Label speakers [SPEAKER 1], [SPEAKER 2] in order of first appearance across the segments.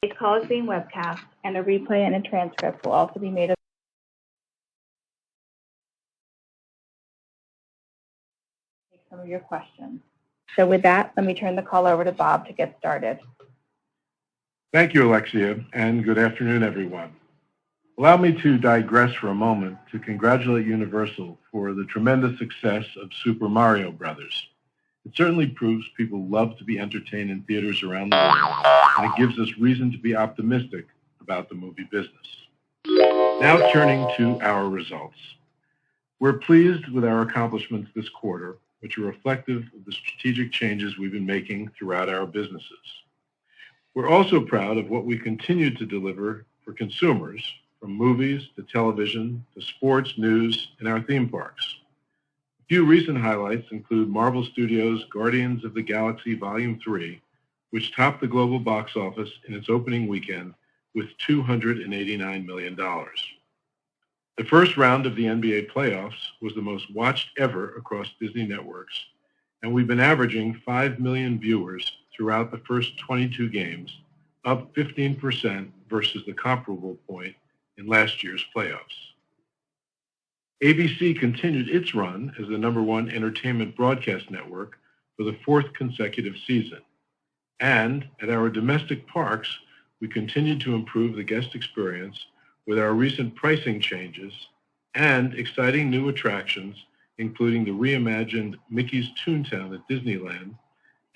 [SPEAKER 1] Today's call is being webcast, and a replay and a transcript will also be made available. Take some of your questions. So with that, let me turn the call over to Bob to get started.
[SPEAKER 2] Thank you, Alexia, and good afternoon, everyone. Allow me to digress for a moment to congratulate Universal for the tremendous success of Super Mario Brothers. It certainly proves people love to be entertained in theaters around the world, and it gives us reason to be optimistic about the movie business. Now turning to our results. We're pleased with our accomplishments this quarter, which are reflective of the strategic changes we've been making throughout our businesses. We're also proud of what we continue to deliver for consumers, from movies to television to sports, news, and our theme parks. A few recent highlights include Marvel Studios' Guardians of the Galaxy Volume 3, which topped the global box office in its opening weekend with $289 million. The first round of the NBA playoffs was the most watched ever across Disney networks, and we've been averaging 5 million viewers throughout the first 22 games, up 15% versus the comparable point in last year's playoffs. ABC continued its run as the #1 entertainment broadcast network for the fourth consecutive season. And at our domestic parks, we continued to improve the guest experience with our recent pricing changes and exciting new attractions, including the reimagined Mickey's Toontown at Disneyland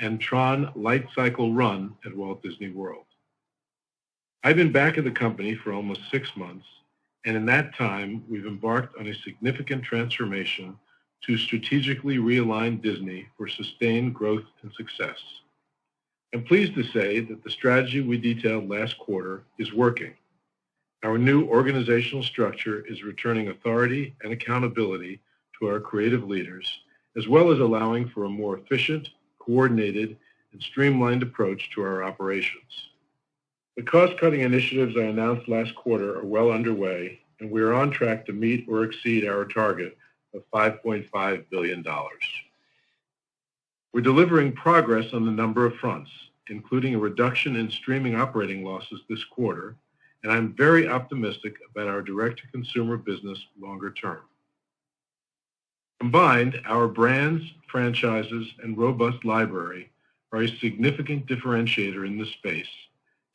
[SPEAKER 2] and Tron Light Cycle Run at Walt Disney World. I've been back at the company for almost 6 months, and in that time, we've embarked on a significant transformation to strategically realign Disney for sustained growth and success. I'm pleased to say that the strategy we detailed last quarter is working. Our new organizational structure is returning authority and accountability to our creative leaders, as well as allowing for a more efficient, coordinated, and streamlined approach to our operations. The cost-cutting initiatives I announced last quarter are well underway, and we are on track to meet or exceed our target of $5.5 billion. We're delivering progress on a number of fronts, including a reduction in streaming operating losses this quarter, and I'm very optimistic about our direct-to-consumer business longer term. Combined, our brands, franchises, and robust library are a significant differentiator in this space,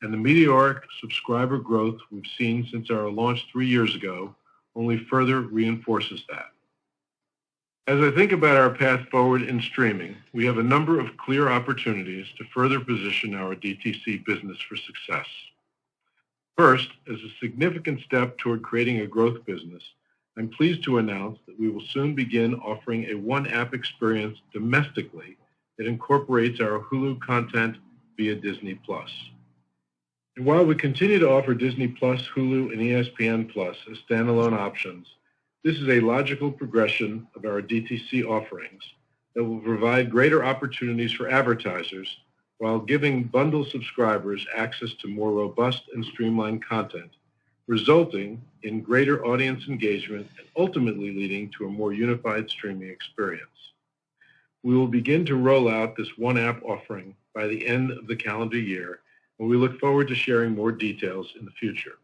[SPEAKER 2] and the meteoric subscriber growth we've seen since our launch 3 years ago only further reinforces that. As I think about our path forward in streaming, we have a number of clear opportunities to further position our DTC business for success. First, as a significant step toward creating a growth business, I'm pleased to announce that we will soon begin offering a one-app experience domestically that incorporates our Hulu content via Disney+. And while we continue to offer Disney+, Hulu, and ESPN Plus as standalone options, this is a logical progression of our DTC offerings that will provide greater opportunities for advertisers while giving bundle subscribers access to more robust and streamlined content, resulting in greater audience engagement and ultimately leading to a more unified streaming experience. We will begin to roll out this one-app offering by the end of the calendar year, and we look forward to sharing more details in the future.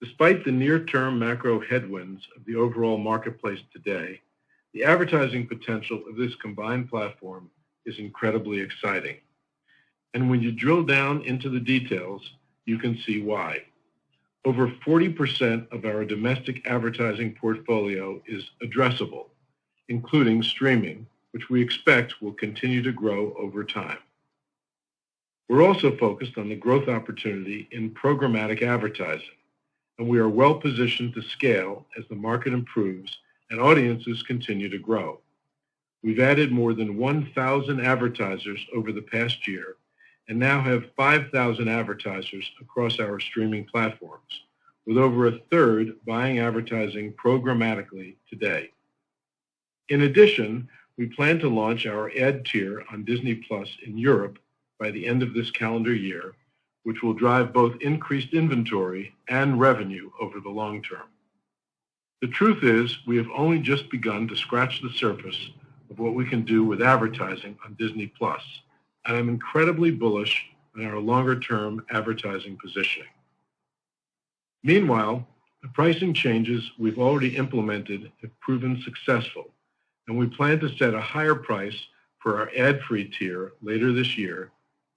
[SPEAKER 2] Despite the near-term macro headwinds of the overall marketplace today, the advertising potential of this combined platform is incredibly exciting. And when you drill down into the details, you can see why. Over 40% of our domestic advertising portfolio is addressable, including streaming, which we expect will continue to grow over time. We're also focused on the growth opportunity in programmatic advertising, and we are well positioned to scale as the market improves and audiences continue to grow. We've added more than 1,000 advertisers over the past year and now have 5,000 advertisers across our streaming platforms, with over a third buying advertising programmatically today. In addition, we plan to launch our ad tier on Disney Plus in Europe by the end of this calendar year, which will drive both increased inventory and revenue over the long term. The truth is, we have only just begun to scratch the surface of what we can do with advertising on Disney Plus, and I'm incredibly bullish on our longer-term advertising positioning. Meanwhile, the pricing changes we've already implemented have proven successful, and we plan to set a higher price for our ad-free tier later this year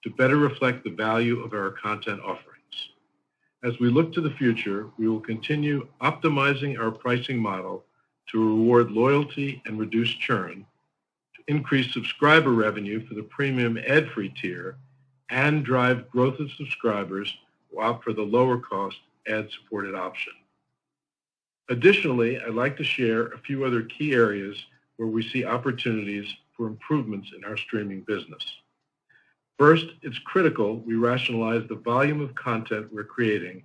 [SPEAKER 2] to better reflect the value of our content offerings. As we look to the future, we will continue optimizing our pricing model to reward loyalty and reduce churn, to increase subscriber revenue for the premium ad-free tier, and drive growth of subscribers who opt for the lower-cost ad-supported option. Additionally, I'd like to share a few other key areas where we see opportunities for improvements in our streaming business. First, it's critical we rationalize the volume of content we're creating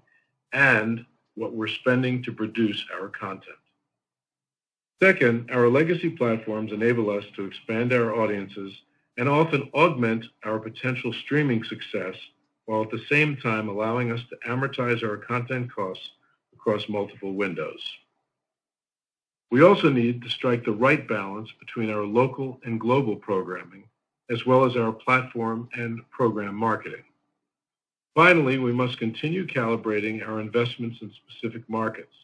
[SPEAKER 2] and what we're spending to produce our content. Second, our legacy platforms enable us to expand our audiences and often augment our potential streaming success, while at the same time allowing us to amortize our content costs across multiple windows. We also need to strike the right balance between our local and global programming, as well as our platform and program marketing. Finally, we must continue calibrating our investments in specific markets,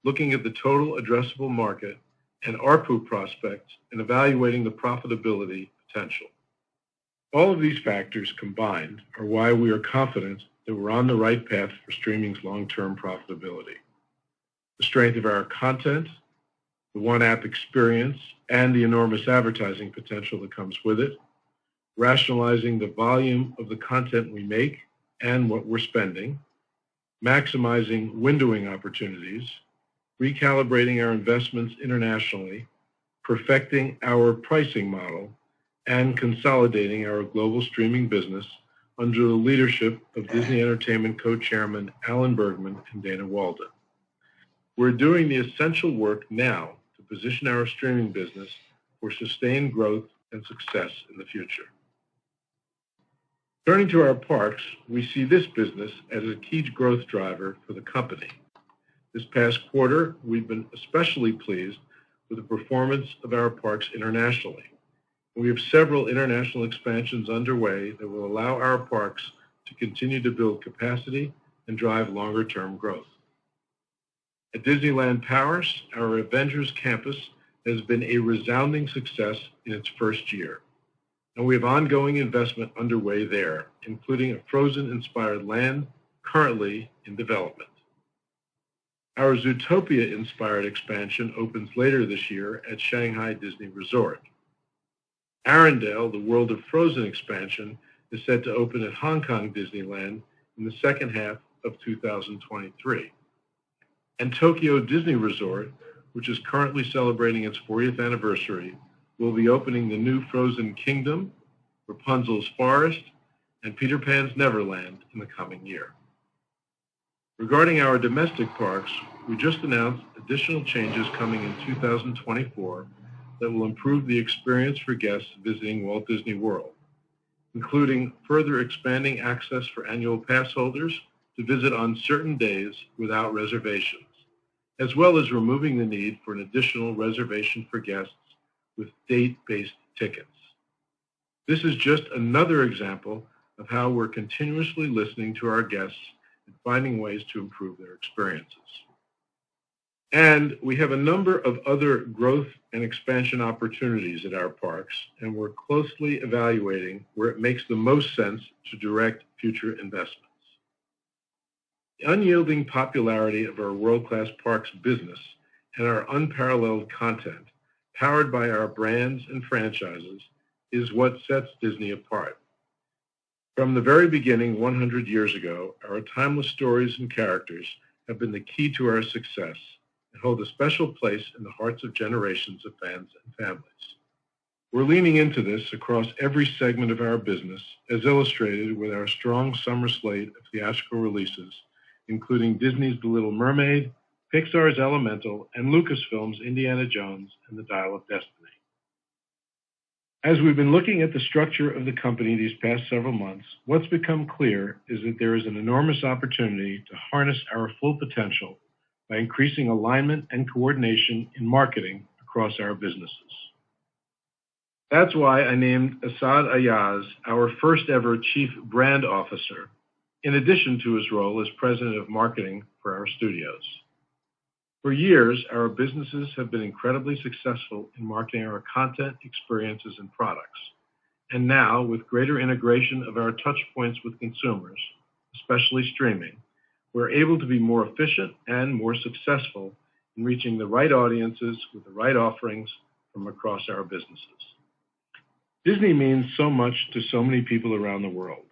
[SPEAKER 2] looking at the total addressable market and ARPU prospects, and evaluating the profitability potential. All of these factors combined are why we are confident that we're on the right path for streaming's long-term profitability. The strength of our content, the one-app experience, and the enormous advertising potential that comes with it, rationalizing the volume of the content we make and what we're spending, maximizing windowing opportunities, recalibrating our investments internationally, perfecting our pricing model, and consolidating our global streaming business under the leadership of Disney Entertainment co-chairman Alan Bergman and Dana Walden. We're doing the essential work now to position our streaming business for sustained growth and success in the future. Turning to our parks, we see this business as a key growth driver for the company. This past quarter, we've been especially pleased with the performance of our parks internationally. We have several international expansions underway that will allow our parks to continue to build capacity and drive longer-term growth. At Disneyland Paris, our Avengers Campus has been a resounding success in its first year, and we have ongoing investment underway there, including a Frozen-inspired land currently in development. Our Zootopia-inspired expansion opens later this year at Shanghai Disney Resort. Arendelle, the World of Frozen expansion, is set to open at Hong Kong Disneyland in the second half of 2023. And Tokyo Disney Resort, which is currently celebrating its 40th anniversary, will be opening the new Frozen Kingdom, Rapunzel's Forest, and Peter Pan's Neverland in the coming year. Regarding our domestic parks, we just announced additional changes coming in 2024 that will improve the experience for guests visiting Walt Disney World, including further expanding access for annual pass holders to visit on certain days without reservations, as well as removing the need for an additional reservation for guests with date-based tickets. This is just another example of how we're continuously listening to our guests and finding ways to improve their experiences. And we have a number of other growth and expansion opportunities at our parks, and we're closely evaluating where it makes the most sense to direct future investments. The unyielding popularity of our world-class parks business and our unparalleled content, powered by our brands and franchises, is what sets Disney apart. From the very beginning 100 years ago, our timeless stories and characters have been the key to our success and hold a special place in the hearts of generations of fans and families. We're leaning into this across every segment of our business, as illustrated with our strong summer slate of theatrical releases, including Disney's The Little Mermaid, Pixar's Elemental, and Lucasfilm's Indiana Jones and the Dial of Destiny. As we've been looking at the structure of the company these past several months, what's become clear is that there is an enormous opportunity to harness our full potential by increasing alignment and coordination in marketing across our businesses. That's why I named Asad Ayaz our first ever Chief Brand Officer, in addition to his role as President of Marketing for our studios. For years, our businesses have been incredibly successful in marketing our content, experiences, and products. And now, with greater integration of our touch points with consumers, especially streaming, we're able to be more efficient and more successful in reaching the right audiences with the right offerings from across our businesses. Disney means so much to so many people around the world.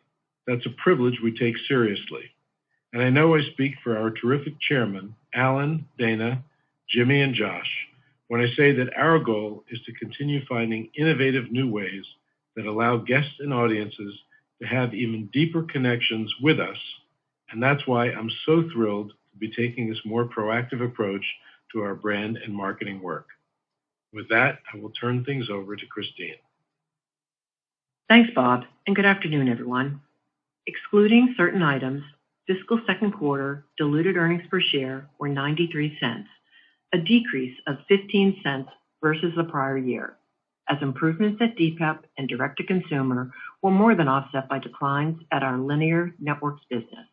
[SPEAKER 2] That's a privilege we take seriously. And I know I speak for our terrific chairmen, Alan, Dana, Jimmy, and Josh, when I say that our goal is to continue finding innovative new ways that allow guests and audiences to have even deeper connections with us. And that's why I'm so thrilled to be taking this more proactive approach to our brand and marketing work. With that, I will turn things over to Christine.
[SPEAKER 3] Thanks, Bob, and good afternoon, everyone. Excluding certain items, fiscal second quarter diluted earnings per share were 93 cents, a decrease of 15 cents versus the prior year, as improvements at DPEP and direct-to-consumer were more than offset by declines at our linear networks business.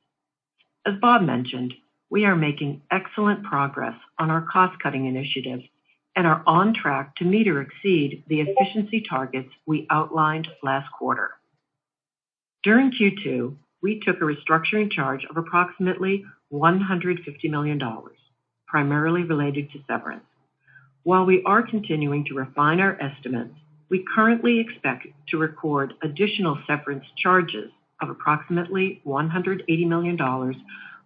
[SPEAKER 3] As Bob mentioned, we are making excellent progress on our cost-cutting initiatives and are on track to meet or exceed the efficiency targets we outlined last quarter. During Q2, we took a restructuring charge of approximately $150 million, primarily related to severance. While we are continuing to refine our estimates, we currently expect to record additional severance charges of approximately $180 million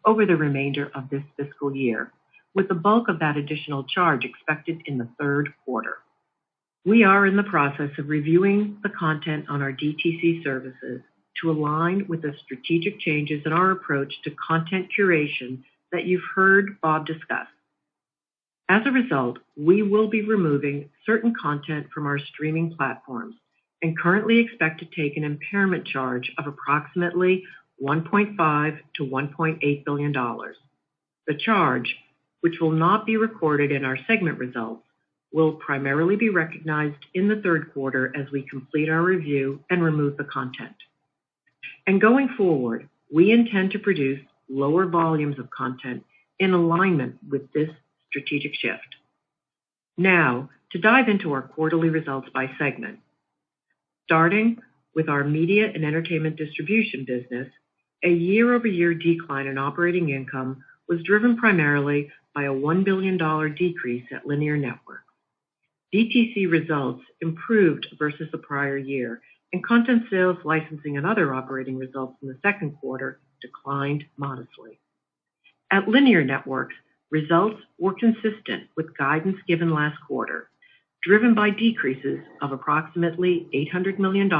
[SPEAKER 3] over the remainder of this fiscal year, with the bulk of that additional charge expected in the third quarter. We are in the process of reviewing the content on our DTC services to align with the strategic changes in our approach to content curation that you've heard Bob discuss. As a result, we will be removing certain content from our streaming platforms and currently expect to take an impairment charge of approximately $1.5 to $1.8 billion. The charge, which will not be recorded in our segment results, will primarily be recognized in the third quarter as we complete our review and remove the content. And going forward, we intend to produce lower volumes of content in alignment with this strategic shift. Now, to dive into our quarterly results by segment. Starting with our media and entertainment distribution business, a year-over-year decline in operating income was driven primarily by a $1 billion decrease at linear networks. DTC results improved versus the prior year, and content sales, licensing, and other operating results in the second quarter declined modestly. At linear networks, results were consistent with guidance given last quarter, driven by decreases of approximately $800 million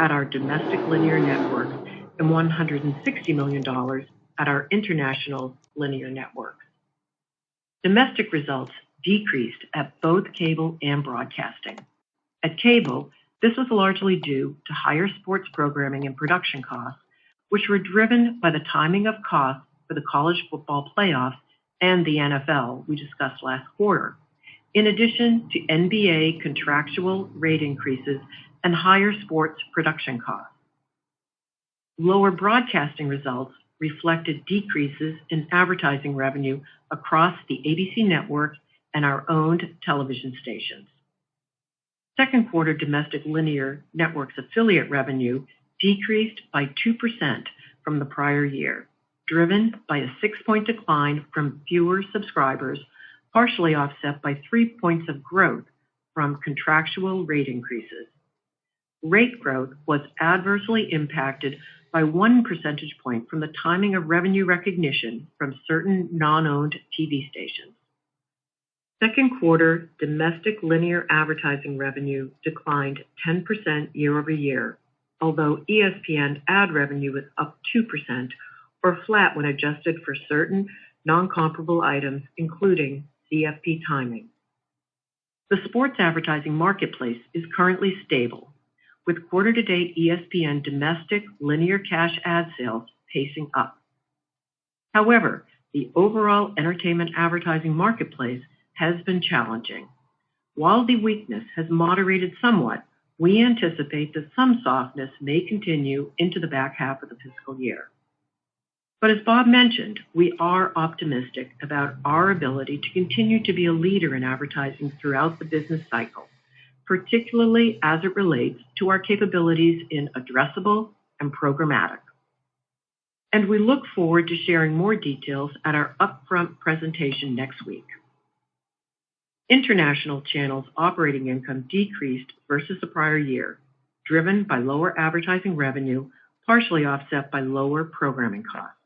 [SPEAKER 3] at our domestic linear networks and $160 million at our international linear networks. Domestic results decreased at both cable and broadcasting. At cable, this was largely due to higher sports programming and production costs, which were driven by the timing of costs for the college football playoffs and the NFL we discussed last quarter, in addition to NBA contractual rate increases and higher sports production costs. Lower broadcasting results reflected decreases in advertising revenue across the ABC network and our owned television stations. Second quarter domestic linear networks affiliate revenue decreased by 2% from the prior year, driven by a 6-point decline from fewer subscribers, partially offset by 3 points of growth from contractual rate increases. Rate growth was adversely impacted by 1 percentage point from the timing of revenue recognition from certain non-owned TV stations. Second quarter domestic linear advertising revenue declined 10% year over year, although ESPN ad revenue was up 2%, or flat when adjusted for certain non-comparable items, including CFP timing. The sports advertising marketplace is currently stable, with quarter-to-date ESPN domestic linear cash ad sales pacing up. However, the overall entertainment advertising marketplace has been challenging. While the weakness has moderated somewhat, we anticipate that some softness may continue into the back half of the fiscal year. But as Bob mentioned, we are optimistic about our ability to continue to be a leader in advertising throughout the business cycle, particularly as it relates to our capabilities in addressable and programmatic. And we look forward to sharing more details at our upfront presentation next week. International channels operating income decreased versus the prior year, driven by lower advertising revenue, partially offset by lower programming costs.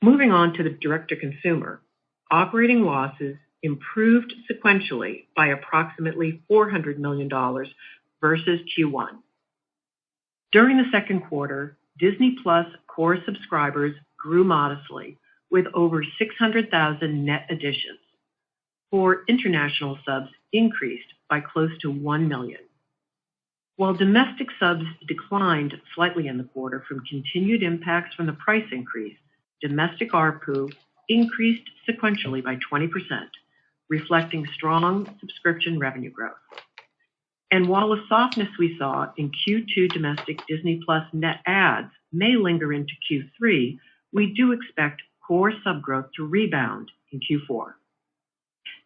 [SPEAKER 3] Moving on to the direct-to-consumer, operating losses improved sequentially by approximately $400 million versus Q1. During the second quarter, Disney Plus core subscribers grew modestly, with over 600,000 net additions. Core international subs increased by close to 1 million. While domestic subs declined slightly in the quarter from continued impacts from the price increase, domestic ARPU increased sequentially by 20%, reflecting strong subscription revenue growth. And while the softness we saw in Q2 domestic Disney Plus net adds may linger into Q3, we do expect core sub growth to rebound in Q4.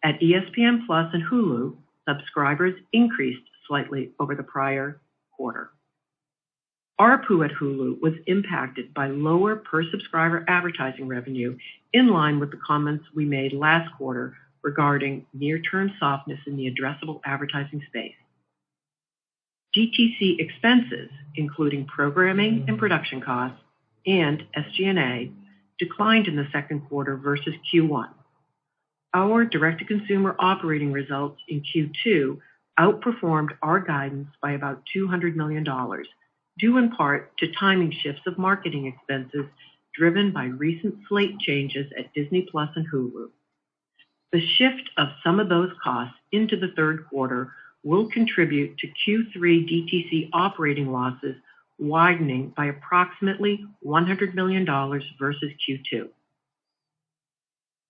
[SPEAKER 3] At ESPN Plus and Hulu, subscribers increased slightly over the prior quarter. ARPU at Hulu was impacted by lower per-subscriber advertising revenue, in line with the comments we made last quarter regarding near-term softness in the addressable advertising space. DTC expenses, including programming and production costs and SG&A, declined in the second quarter versus Q1. Our direct-to-consumer operating results in Q2 outperformed our guidance by about $200 million, due in part to timing shifts of marketing expenses driven by recent slate changes at Disney Plus and Hulu. The shift of some of those costs into the third quarter will contribute to Q3 DTC operating losses widening by approximately $100 million versus Q2.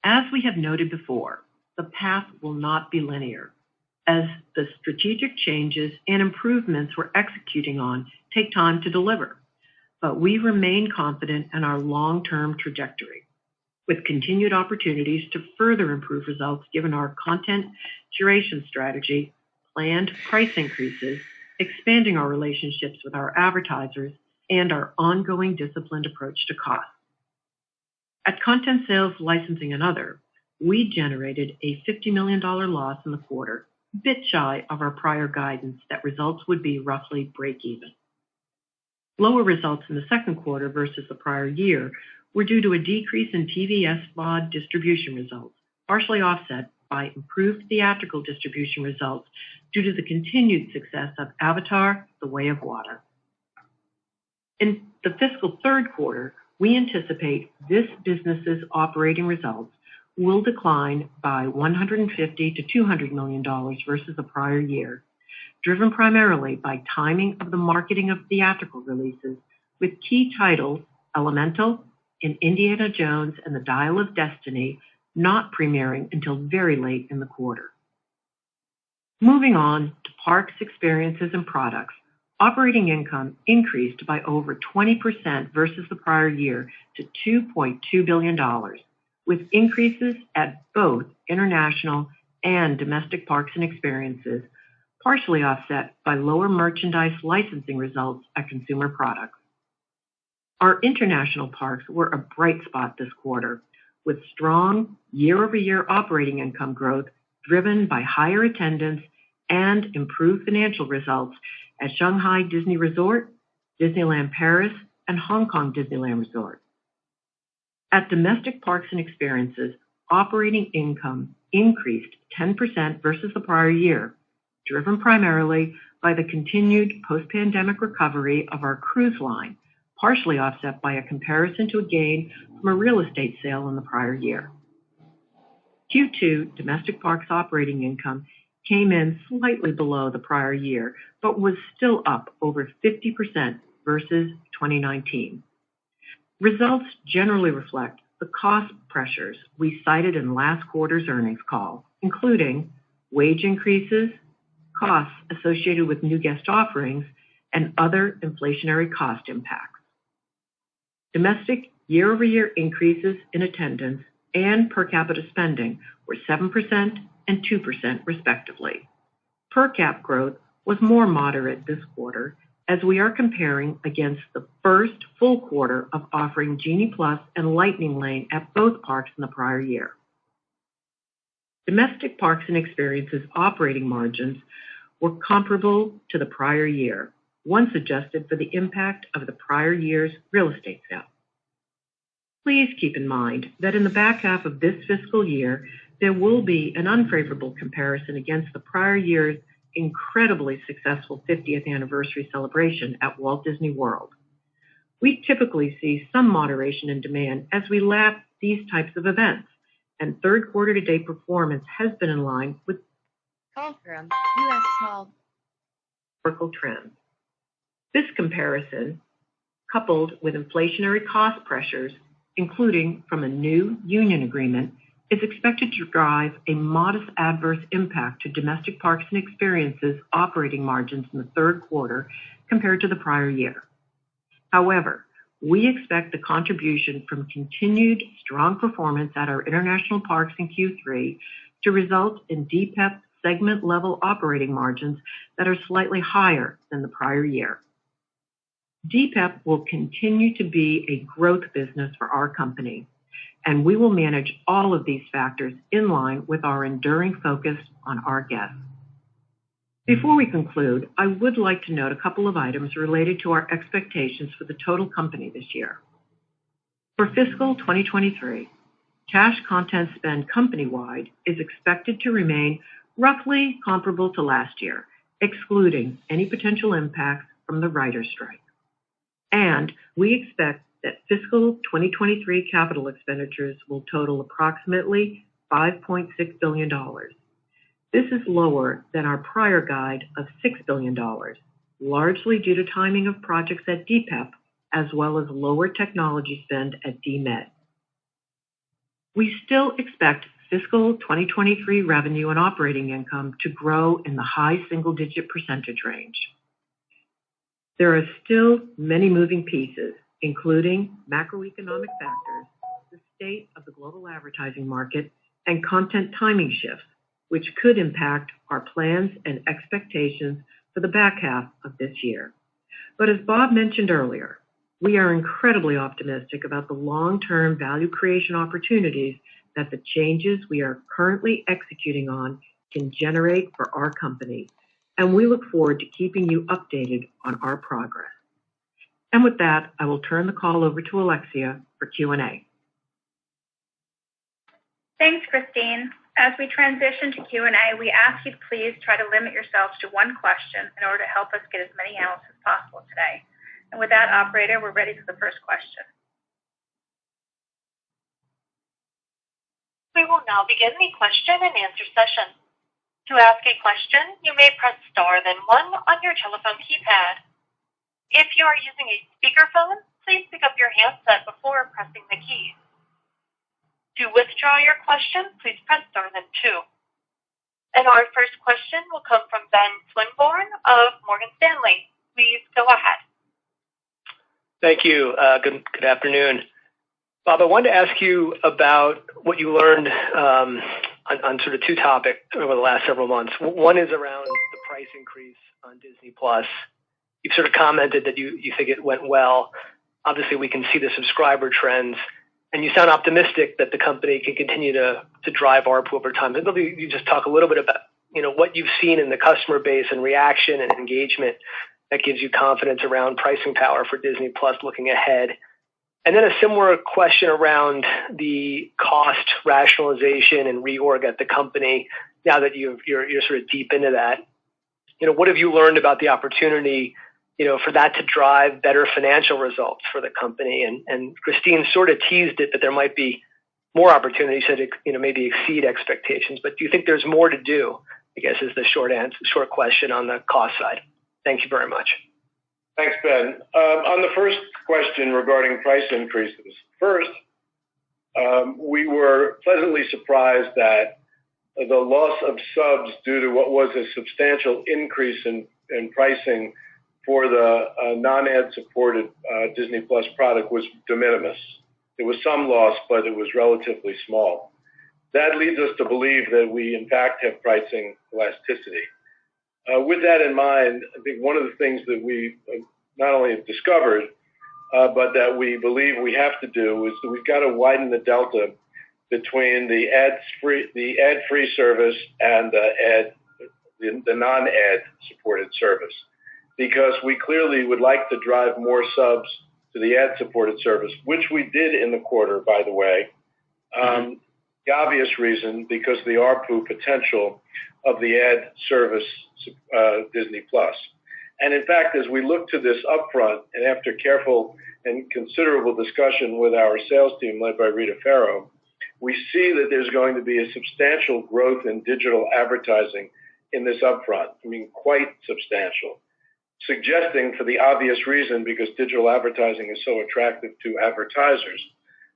[SPEAKER 3] As we have noted before, the path will not be linear, as the strategic changes and improvements we're executing on take time to deliver. But we remain confident in our long-term trajectory, with continued opportunities to further improve results given our content curation strategy, planned price increases, expanding our relationships with our advertisers, and our ongoing disciplined approach to cost. At Content Sales, Licensing, and Other, we generated a $50 million loss in the quarter, a bit shy of our prior guidance that results would be roughly break-even. Lower results in the second quarter versus the prior year were due to a decrease in TV SVOD distribution results, partially offset by improved theatrical distribution results due to the continued success of Avatar: The Way of Water. In the fiscal third quarter, we anticipate this business's operating results will decline by $150 to $200 million versus the prior year, driven primarily by timing of the marketing of theatrical releases, with key titles Elemental and Indiana Jones and the Dial of Destiny not premiering until very late in the quarter. Moving on to Parks, Experiences, and Products, operating income increased by over 20% versus the prior year to $2.2 billion, with increases at both international and domestic parks and experiences, partially offset by lower merchandise licensing results at Consumer Products. Our international parks were a bright spot this quarter, with strong year-over-year operating income growth driven by higher attendance and improved financial results at Shanghai Disney Resort, Disneyland Paris, and Hong Kong Disneyland Resort. At domestic parks and experiences, operating income increased 10% versus the prior year, driven primarily by the continued post-pandemic recovery of our cruise line, partially offset by a comparison to a gain from a real estate sale in the prior year. Q2 domestic parks operating income came in slightly below the prior year, but was still up over 50% versus 2019. Results generally reflect the cost pressures we cited in last quarter's earnings call, including wage increases, costs associated with new guest offerings, and other inflationary cost impacts. Domestic year-over-year increases in attendance and per capita spending were 7% and 2% respectively. Per cap growth was more moderate this quarter as we are comparing against the first full quarter of offering Genie Plus and Lightning Lane at both parks in the prior year. Domestic Parks and Experiences operating margins were comparable to the prior year, once adjusted for the impact of the prior year's real estate sale. Please keep in mind that in the back half of this fiscal year, there will be an unfavorable comparison against the prior year's incredibly successful 50th anniversary celebration at Walt Disney World. We typically see some moderation in demand as we lap these types of events, and third quarter to date performance has been in line with historical trends. This comparison, coupled with inflationary cost pressures, including from a new union agreement, is expected to drive a modest adverse impact to Domestic Parks and Experiences operating margins in the third quarter compared to the prior year. However, we expect the contribution from continued strong performance at our international parks in Q3 to result in DPEP segment-level operating margins that are slightly higher than the prior year. DPEP will continue to be a growth business for our company, and we will manage all of these factors in line with our enduring focus on our guests. Before we conclude, I would like to note a couple of items related to our expectations for the total company this year. For fiscal 2023, cash content spend company-wide is expected to remain roughly comparable to last year, excluding any potential impacts from the writer's strike. And we expect that fiscal 2023 capital expenditures will total approximately $5.6 billion. This is lower than our prior guide of $6 billion, largely due to timing of projects at DPEP, as well as lower technology spend at DMED. We still expect fiscal 2023 revenue and operating income to grow in the high single-digit percentage range. There are still many moving pieces, including macroeconomic factors, the state of the global advertising market, and content timing shifts, which could impact our plans and expectations for the back half of this year. But as Bob mentioned earlier, we are incredibly optimistic about the long-term value creation opportunities that the changes we are currently executing on can generate for our company, and we look forward to keeping you updated on our progress. And with that, I will turn the call over to Alexia for Q&A.
[SPEAKER 1] Thanks, Christine. As we transition to Q&A, we ask you to please try to limit yourselves to one question in order to help us get as many analysts as possible today. And with that, operator, we're ready for the first question.
[SPEAKER 4] We will now begin the question and answer session. To ask a question, you may press star then 1 on your telephone keypad. If you are using a speakerphone, please pick up your handset before pressing the keys. To withdraw your question, please press star then 2. And our first question will come from Ben Swinburne of Morgan Stanley. Please go ahead.
[SPEAKER 5] Thank you. Good afternoon. Bob, I wanted to ask you about what you learned on sort of two topics over the last several months. One is around the price increase on Disney Plus. You've sort of commented that you think it went well. Obviously, we can see the subscriber trends, and you sound optimistic that the company can continue to drive ARPU over time. Maybe you just talk a little bit about what you've seen in the customer base and reaction and engagement that gives you confidence around pricing power for Disney Plus looking ahead. And then a similar question around the cost rationalization and reorg at the company now that you're sort of deep into that. What have you learned about the opportunity, for that to drive better financial results for the company? And Christine sort of teased it that there might be more opportunities to maybe exceed expectations. But do you think there's more to do, I guess, is the short question on the cost side. Thank you very much.
[SPEAKER 2] Thanks, Ben. On the first question regarding price increases, first, we were pleasantly surprised that the loss of subs due to what was a substantial increase in pricing for the non-ad supported Disney Plus product was de minimis. There was some loss, but it was relatively small. That leads us to believe that we, in fact, have pricing elasticity. With that in mind, I think one of the things that we not only have discovered, but that we believe we have to do is that we've got to widen the delta between the ad-free service and the non-ad supported service, because we clearly would like to drive more subs to the ad-supported service, which we did in the quarter, by the way. The obvious reason, because the ARPU potential of the ad service Disney Plus. And in fact, as we look to this upfront, and after careful and considerable discussion with our sales team led by Rita Ferro, we see that there's going to be a substantial growth in digital advertising in this upfront. I mean, quite substantial. Suggesting, for the obvious reason, because digital advertising is so attractive to advertisers,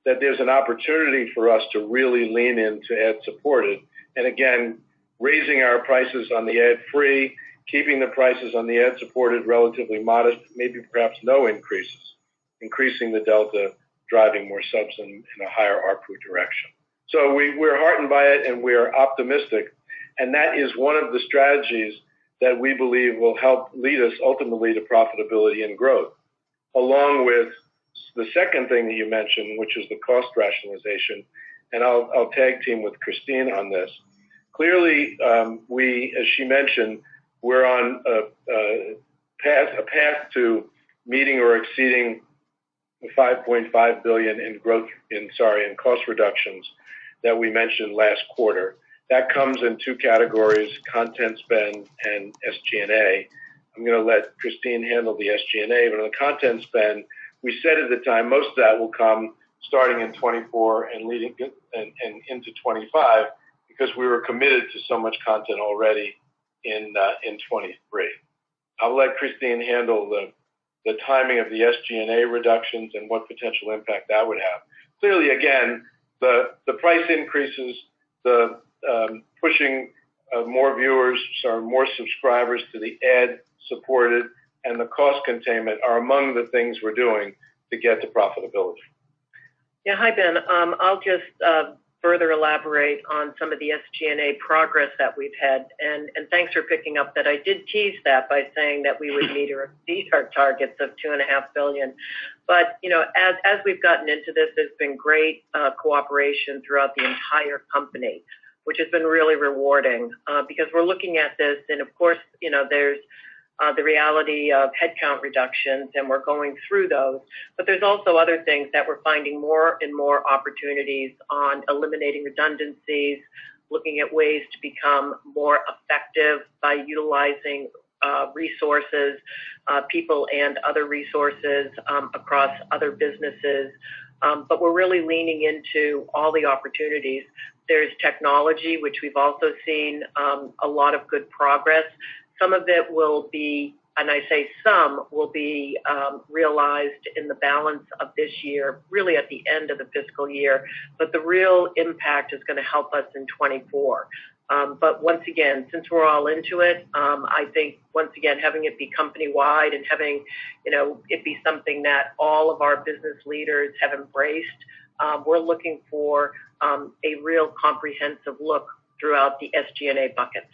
[SPEAKER 2] that there's an opportunity for us to really lean into ad-supported. And again, raising our prices on the ad-free, keeping the prices on the ad-supported relatively modest, maybe perhaps no increases, increasing the delta, driving more subs in a higher ARPU direction. So we're heartened by it, and we're optimistic. And that is one of the strategies that we believe will help lead us ultimately to profitability and growth, along with the second thing that you mentioned, which is the cost rationalization. And I'll tag team with Christine on this. Clearly, we, as she mentioned, we're on a path to meeting or exceeding the $5.5 billion in cost reductions that we mentioned last quarter. That comes in two categories: content spend and SG&A. I'm going to let Christine handle the SG&A, but on the content spend, we said at the time most of that will come starting in 24 and leading and into 25, because we were committed to so much content already in 23. I'll let Christine handle the timing of the SG&A reductions and what potential impact that would have. Clearly, again, the price increases, the pushing more viewers, more subscribers to the ad-supported, and the cost containment are among the things we're doing to get to profitability.
[SPEAKER 3] Yeah, hi, Ben. I'll just further elaborate on some of the SG&A progress that we've had. And thanks for picking up that I did tease that by saying that we would meet or exceed our targets of $2.5 billion. But, you know, as we've gotten into this, there's been great cooperation throughout the entire company, which has been really rewarding because we're looking at this. And of course, you know, there's the reality of headcount reductions, and we're going through those. But there's also other things that we're finding more and more opportunities on: eliminating redundancies, looking at ways to become more effective by utilizing resources, people and other resources across other businesses. But we're really leaning into all the opportunities. There's technology, which we've also seen a lot of good progress. Some of it will be, and I say some, will be realized in the balance of this year, really at the end of the fiscal year. But the real impact is going to help us in 24. But once again, since we're all into it, I think, once again, having it be company-wide and having, you know, it be something that all of our business leaders have embraced, we're looking for a real comprehensive look throughout the SG&A buckets.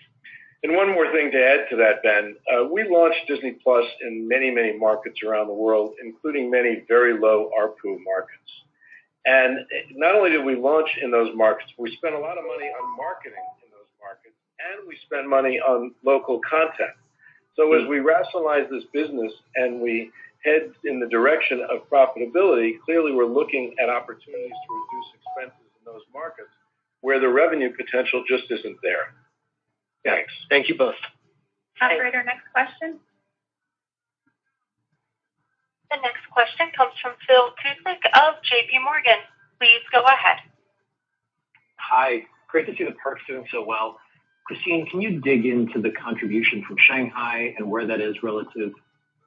[SPEAKER 2] And one more thing to add to that, Ben. We launched Disney Plus in many, many markets around the world, including many very low ARPU markets. And not only did we launch in those markets, we spent a lot of money on marketing in those markets, and we spend money on local content. So as we rationalize this business and we head in the direction of profitability, clearly we're looking at opportunities to reduce expenses in those markets where the revenue potential just isn't there. Thanks.
[SPEAKER 5] Thank you both.
[SPEAKER 1] Operator, next question.
[SPEAKER 4] The next question comes from Phil Cusick of JP Morgan. Please go ahead.
[SPEAKER 6] Hi. Great to see the parks doing so well. Christine, can you dig into the contribution from Shanghai and where that is relative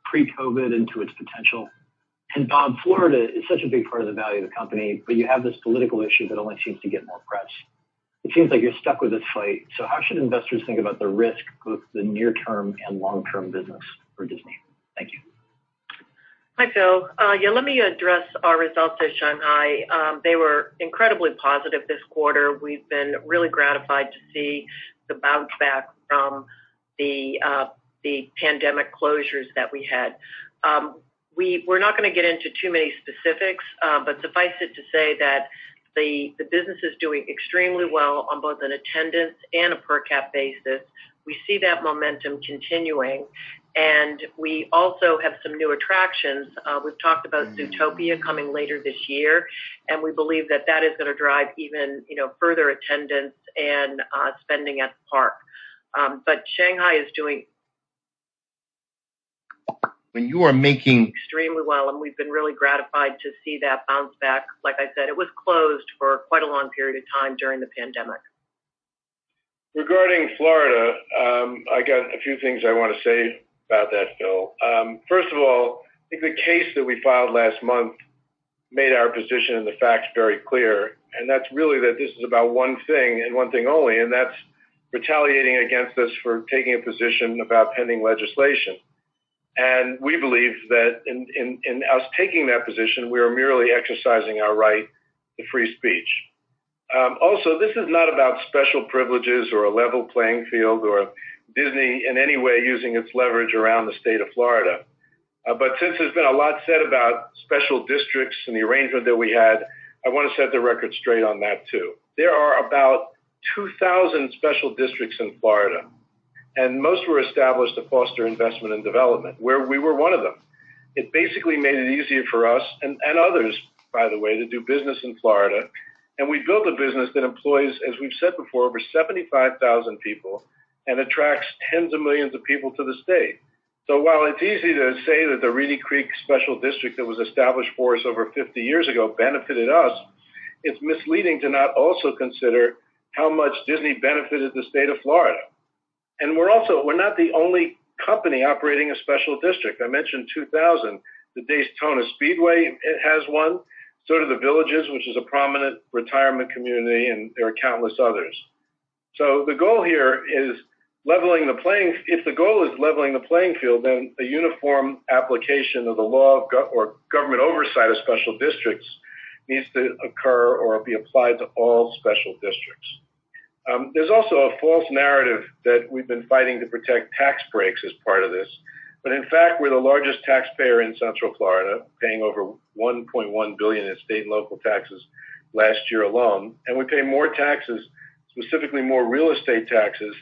[SPEAKER 6] pre-COVID into its potential? And Bob, Florida is such a big part of the value of the company, but you have this political issue that only seems to get more press. It seems like you're stuck with this fight. So how should investors think about the risk, both the near-term and long-term business for Disney? Thank you.
[SPEAKER 3] Hi, Phil. Let me address our results at Shanghai. They were incredibly positive this quarter. We've been really gratified to see the bounce back from the pandemic closures that we had. We're not going to get into too many specifics, but suffice it to say that the business is doing extremely well on both an attendance and a per cap basis. We see that momentum continuing. And we also have some new attractions. We've talked about Zootopia coming later this year, and we believe that that is going to drive even further attendance and spending at the park. But Shanghai is doing
[SPEAKER 7] when you are making
[SPEAKER 3] extremely well, and we've been really gratified to see that bounce back. Like I said, it was closed for quite a long period of time during the pandemic.
[SPEAKER 2] Regarding Florida, I got a few things I want to say about that, Phil. First of all, I think the case that we filed last month made our position and the facts very clear, and that's really that this is about one thing and one thing only, and that's retaliating against us for taking a position about pending legislation. And we believe that in us taking that position, we are merely exercising our right to free speech. Also, this is not about special privileges or a level playing field or Disney in any way using its leverage around the state of Florida. But since there's been a lot said about special districts and the arrangement that we had, I want to set the record straight on that too. There are about 2,000 special districts in Florida, and most were established to foster investment and development, where we were one of them. It basically made it easier for us and others, by the way, to do business in Florida. And we built a business that employs, as we've said before, over 75,000 people and attracts tens of millions of people to the state. So while it's easy to say that the Reedy Creek Special District that was established for us over 50 years ago benefited us, it's misleading to not also consider how much Disney benefited the state of Florida. And we're not the only company operating a special district. I mentioned 2,000. The Daytona Speedway has one. So do the Villages, which is a prominent retirement community, and there are countless others. So the goal here is leveling the playing. If the goal is leveling the playing field, then a uniform application of the law or government oversight of special districts needs to occur or be applied to all special districts. There's also a false narrative that we've been fighting to protect tax breaks as part of this. But in fact, we're the largest taxpayer in Central Florida, paying over $1.1 billion in state and local taxes last year alone. And we pay more taxes, specifically more real estate taxes,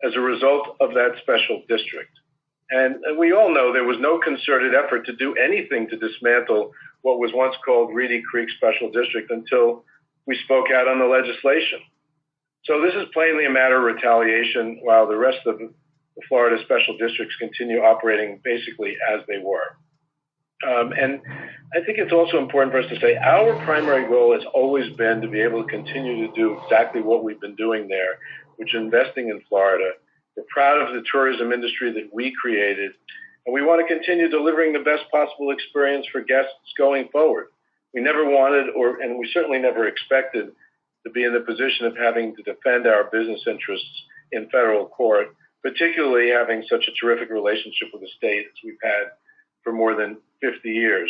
[SPEAKER 2] as a result of that special district. And we all know there was no concerted effort to do anything to dismantle what was once called Reedy Creek Special District until we spoke out on the legislation. So this is plainly a matter of retaliation, while the rest of the Florida special districts continue operating basically as they were. And I think it's also important for us to say our primary goal has always been to be able to continue to do exactly what we've been doing there, which is investing in Florida. We're proud of the tourism industry that we created, and we want to continue delivering the best possible experience for guests going forward. We never wanted, and we certainly never expected, to be in the position of having to defend our business interests in federal court, particularly having such a terrific relationship with the state as we've had for more than 50 years.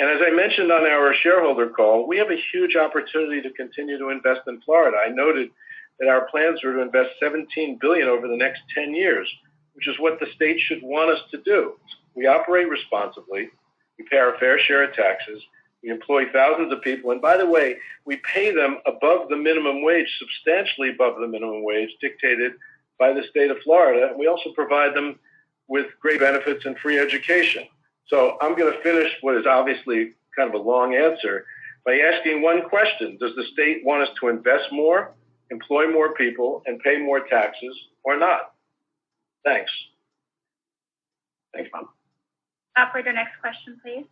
[SPEAKER 2] And as I mentioned on our shareholder call, we have a huge opportunity to continue to invest in Florida. I noted that our plans are to invest $17 billion over the next 10 years, which is what the state should want us to do. We operate responsibly. We pay our fair share of taxes. We employ thousands of people. And by the way, we pay them above the minimum wage, substantially above the minimum wage dictated by the state of Florida. And we also provide them with great benefits and free education. So I'm going to finish what is obviously kind of a long answer by asking one question. Does the state want us to invest more, employ more people, and pay more taxes, or not? Thanks.
[SPEAKER 6] Thanks, Bob.
[SPEAKER 1] Operator, next question, please.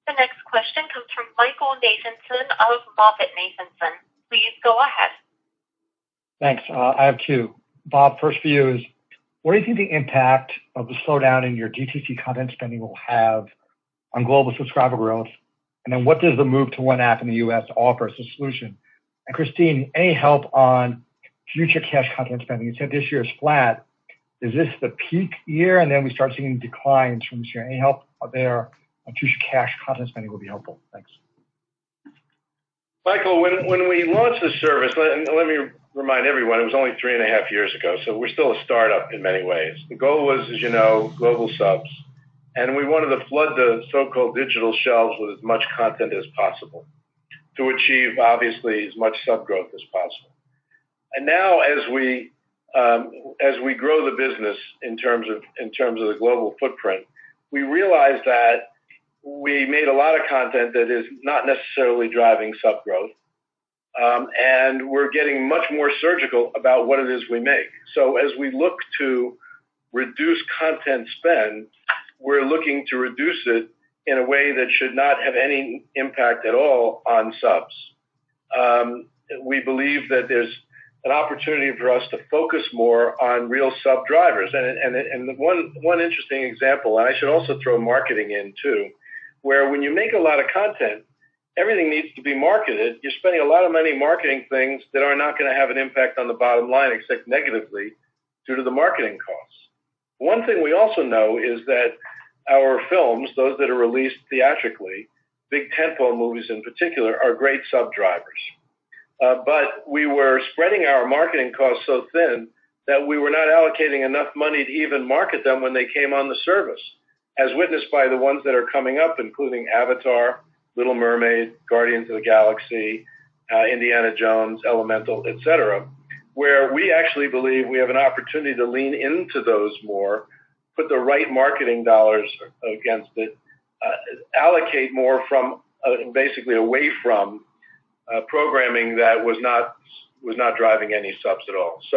[SPEAKER 4] The next question comes from Michael Nathanson of MoffettNathanson. Please go ahead.
[SPEAKER 8] Thanks. I have two. Bob, first for you is, what do you think the impact of the slowdown in your DTC content spending will have on global subscriber growth And then what does the move to one app in the U.S. offer as a solution? And Christine, any help on future cash content spending? You said this year is flat. Is this the peak year, and then we start seeing declines from this year? Any help there on future cash content spending will be helpful. Thanks.
[SPEAKER 2] Michael, when we launched the service, let me remind everyone, it was only 3.5 years ago, so we're still a startup in many ways. The goal was, as you know, global subs, and we wanted to flood the so-called digital shelves with as much content as possible to achieve, obviously, as much sub growth as possible. And now, as we grow the business in terms of the global footprint, we realize that we made a lot of content that is not necessarily driving sub growth, and we're getting much more surgical about what it is we make. So as we look to reduce content spend, we're looking to reduce it in a way that should not have any impact at all on subs. We believe that there's an opportunity for us to focus more on real sub drivers. And one interesting example, and I should also throw marketing in too, where when you make a lot of content, everything needs to be marketed. You're spending a lot of money marketing things that are not going to have an impact on the bottom line except negatively due to the marketing costs. One thing we also know is that our films, those that are released theatrically, big tentpole movies in particular, are great sub drivers. But we were spreading our marketing costs so thin that we were not allocating enough money to even market them when they came on the service, as witnessed by the ones that are coming up, including Avatar, Little Mermaid, Guardians of the Galaxy, Indiana Jones, Elemental, etc., where we actually believe we have an opportunity to lean into those more, put the right marketing dollars against it, allocate more from basically away from programming that was not driving any subs at all. So